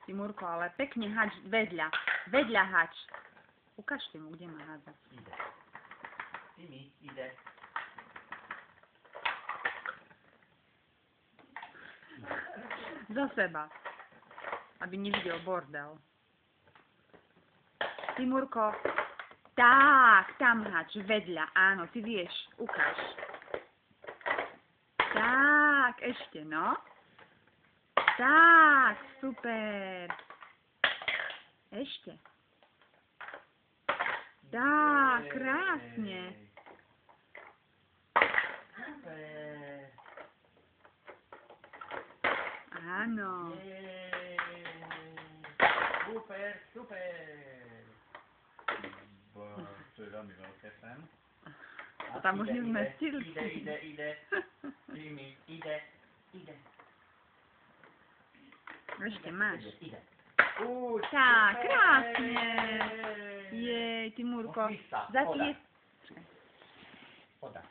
Timurko, ale pekne hač vedľa. Vedľa hač. Ukážte mu, kde má hádzať. Ide. Timi, ide. Za seba. Aby nevidel bordel. Timurko. Tak, tam hač, vedľa. Áno, ty vieš. Ukáž. Tak, ešte, no. Tak, super. Ešte. Tak, krásne. Super. Áno. Super, super. To je veľmi veľké sem. A tam už nezmestili. Ide. Timi, ide. Ešte máš. Ide. Tak, krásne. Jej, Timurko. Musíš sa, Zatlies. Poda.